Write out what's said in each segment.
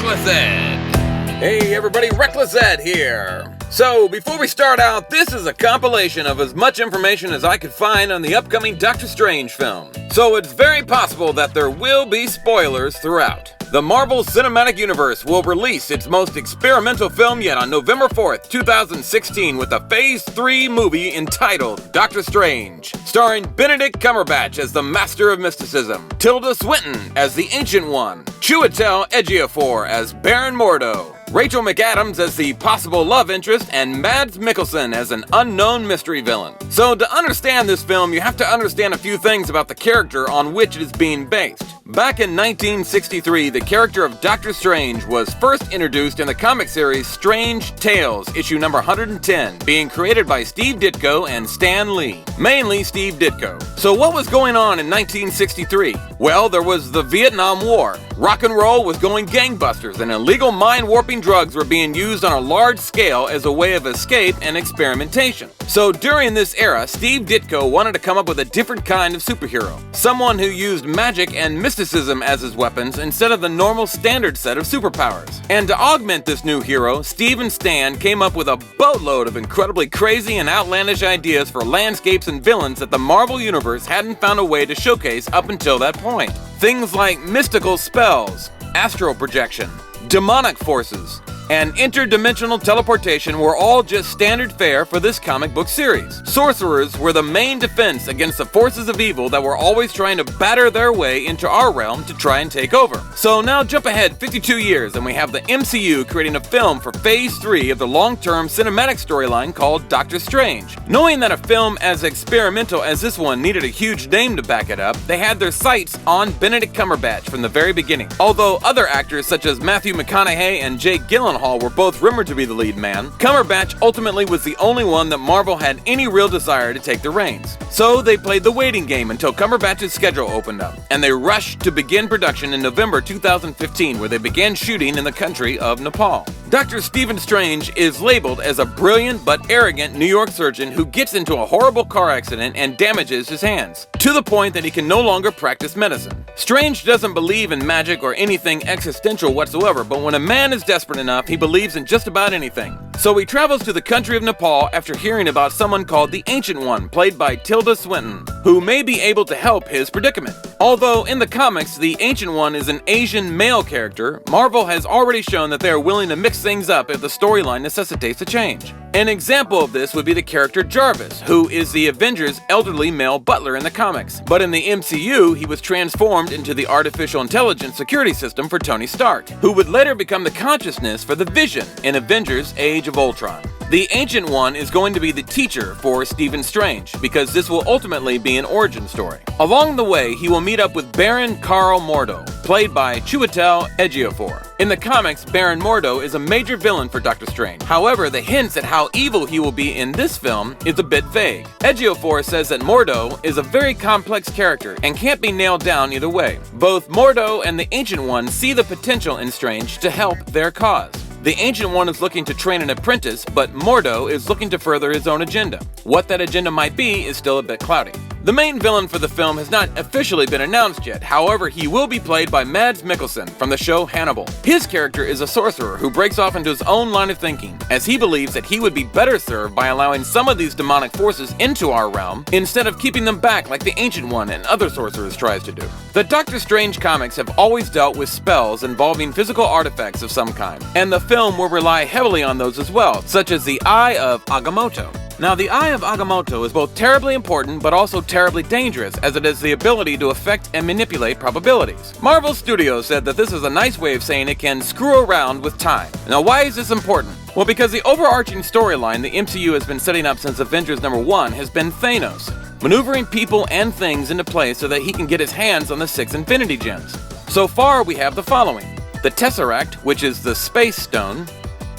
Reckless Ed. Hey everybody, Reckless Ed here. So, before we start out, this is a compilation of as much information as I could find on the upcoming Doctor Strange film. So it's very possible that there will be spoilers throughout. The Marvel Cinematic Universe will release its most experimental film yet on November 4th, 2016 with a Phase 3 movie entitled Doctor Strange, starring Benedict Cumberbatch as the Master of Mysticism, Tilda Swinton as the Ancient One, Chiwetel Ejiofor as Baron Mordo, Rachel McAdams as the possible love interest, and Mads Mikkelsen as an unknown mystery villain. So to understand this film, you have to understand a few things about the character on which it is being based. Back in 1963, the character of Doctor Strange was first introduced in the comic series Strange Tales, issue number 110, being created by Steve Ditko and Stan Lee. Mainly Steve Ditko. So what was going on in 1963? Well, there was the Vietnam War. Rock and roll was going gangbusters, and illegal mind-warping drugs were being used on a large scale as a way of escape and experimentation. So during this era, Steve Ditko wanted to come up with a different kind of superhero. Someone who used magic and mysticism as his weapons instead of the normal standard set of superpowers. And to augment this new hero, Stephen Stange came up with a boatload of incredibly crazy and outlandish ideas for landscapes and villains that the Marvel Universe hadn't found a way to showcase up until that point. Things like mystical spells, astral projection, demonic forces, and interdimensional teleportation were all just standard fare for this comic book series. Sorcerers were the main defense against the forces of evil that were always trying to batter their way into our realm to try and take over. So now jump ahead 52 years and we have the MCU creating a film for Phase 3 of the long-term cinematic storyline called Doctor Strange. Knowing that a film as experimental as this one needed a huge name to back it up, they had their sights on Benedict Cumberbatch from the very beginning. Although other actors such as Matthew McConaughey and Jake Gyllenhaal were both rumored to be the lead man, Cumberbatch ultimately was the only one that Marvel had any real desire to take the reins. So they played the waiting game until Cumberbatch's schedule opened up, and they rushed to begin production in November 2015, where they began shooting in the country of Nepal. Dr. Stephen Stange is labeled as a brilliant but arrogant New York surgeon who gets into a horrible car accident and damages his hands, to the point that he can no longer practice medicine. Strange doesn't believe in magic or anything existential whatsoever, but when a man is desperate enough, he believes in just about anything. So he travels to the country of Nepal after hearing about someone called the Ancient One, played by Tilda Swinton, who may be able to help his predicament. Although in the comics, the Ancient One is an Asian male character, Marvel has already shown that they are willing to mix things up if the storyline necessitates a change. An example of this would be the character Jarvis, who is the Avengers' elderly male butler in the comics. But in the MCU, he was transformed into the artificial intelligence security system for Tony Stark, who would later become the consciousness for the Vision in Avengers: Age of Ultron. The Ancient One is going to be the teacher for Stephen Stange, because this will ultimately be an origin story. Along the way, he will meet up with Baron Karl Mordo, played by Chiwetel Ejiofor. In the comics, Baron Mordo is a major villain for Doctor Strange. However, the hints at how evil he will be in this film is a bit vague. Ejiofor says that Mordo is a very complex character and can't be nailed down either way. Both Mordo and the Ancient One see the potential in Strange to help their cause. The Ancient One is looking to train an apprentice, but Mordo is looking to further his own agenda. What that agenda might be is still a bit cloudy. The main villain for the film has not officially been announced yet, however he will be played by Mads Mikkelsen from the show Hannibal. His character is a sorcerer who breaks off into his own line of thinking, as he believes that he would be better served by allowing some of these demonic forces into our realm, instead of keeping them back like the Ancient One and other sorcerers tries to do. The Doctor Strange comics have always dealt with spells involving physical artifacts of some kind, and the film will rely heavily on those as well, such as the Eye of Agamotto. Now, the Eye of Agamotto is both terribly important but also terribly dangerous, as it has the ability to affect and manipulate probabilities. Marvel Studios said that this is a nice way of saying it can screw around with time. Now, why is this important? Well, because the overarching storyline the MCU has been setting up since Avengers number 1 has been Thanos, maneuvering people and things into place so that he can get his hands on the 6 Infinity Gems. So far, we have the following: the Tesseract, which is the Space Stone,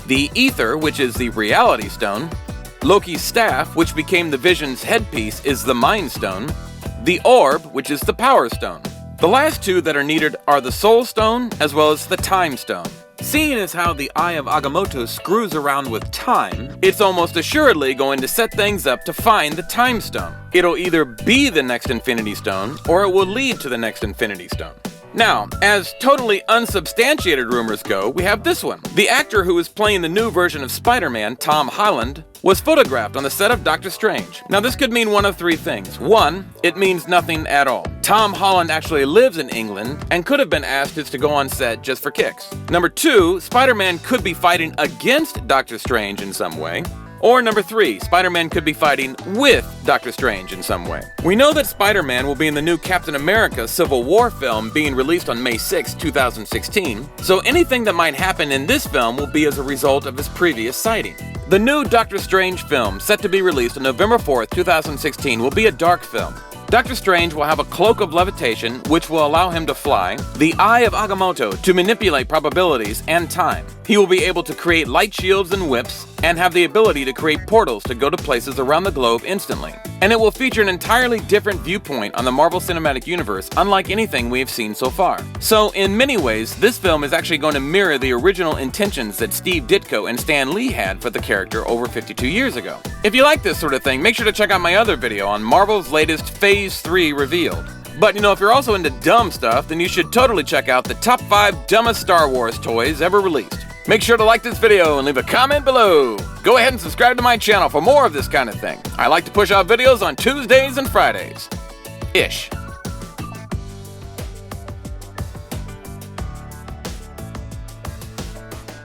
the Ether, which is the Reality Stone, Loki's staff, which became the Vision's headpiece, is the Mind Stone, the Orb, which is the Power Stone. The last two that are needed are the Soul Stone as well as the Time Stone. Seeing as how the Eye of Agamotto screws around with time, it's almost assuredly going to set things up to find the Time Stone. It'll either be the next Infinity Stone, or it will lead to the next Infinity Stone. Now, as totally unsubstantiated rumors go, we have this one. The actor who is playing the new version of Spider-Man, Tom Holland, was photographed on the set of Doctor Strange. Now, this could mean one of three things. One, it means nothing at all. Tom Holland actually lives in England and could have been asked to go on set just for kicks. Number two, Spider-Man could be fighting against Doctor Strange in some way. Or number three, Spider-Man could be fighting with Doctor Strange in some way. We know that Spider-Man will be in the new Captain America Civil War film being released on May 6, 2016, so anything that might happen in this film will be as a result of his previous sighting. The new Doctor Strange film, set to be released on November 4th, 2016, will be a dark film. Doctor Strange will have a cloak of levitation, which will allow him to fly, the Eye of Agamotto to manipulate probabilities and time. He will be able to create light shields and whips, and have the ability to create portals to go to places around the globe instantly. And it will feature an entirely different viewpoint on the Marvel Cinematic Universe, unlike anything we have seen so far. So, in many ways, this film is actually going to mirror the original intentions that Steve Ditko and Stan Lee had for the character over 52 years ago. If you like this sort of thing, make sure to check out my other video on Marvel's latest Phase 3 revealed. But if you're also into dumb stuff, then you should totally check out the top 5 dumbest Star Wars toys ever released. Make sure to like this video and leave a comment below. Go ahead and subscribe to my channel for more of this kind of thing. I like to push out videos on Tuesdays and Fridays. Ish.